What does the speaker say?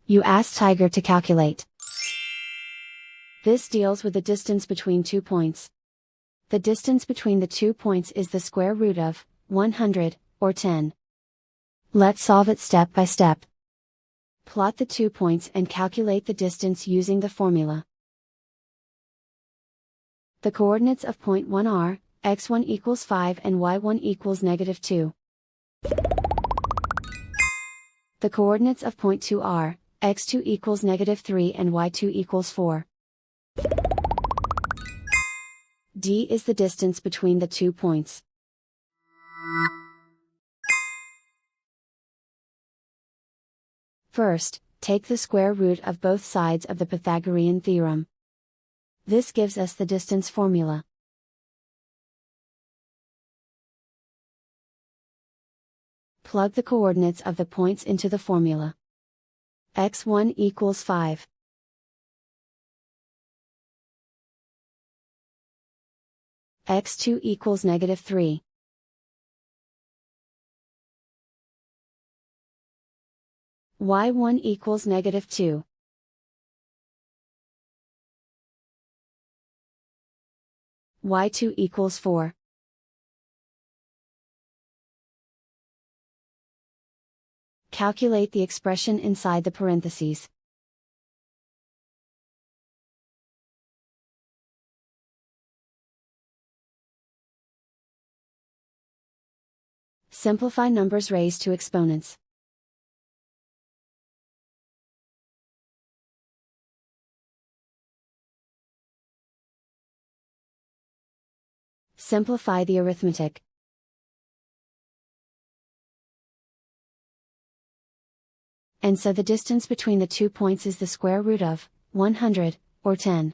You ask Tiger to calculate. This deals with the distance between 2 points. The distance between the 2 points is the square root of 100, or 10. Let's solve it step by step. Plot the 2 points and calculate the distance using the formula. The coordinates of point 1 are, x1 equals 5 and y1 equals -2. The coordinates of point 2 are, x2 equals -3 and y2 equals 4. D is the distance between the 2 points. First, take the square root of both sides of the Pythagorean theorem. This gives us the distance formula. Plug the coordinates of the points into the formula. x1 equals 5. x2 equals -3. y1 equals -2. y2 equals 4. Calculate the expression inside the parentheses. Simplify numbers raised to exponents. Simplify the arithmetic. And so the distance between the 2 points is the square root of 100, or 10.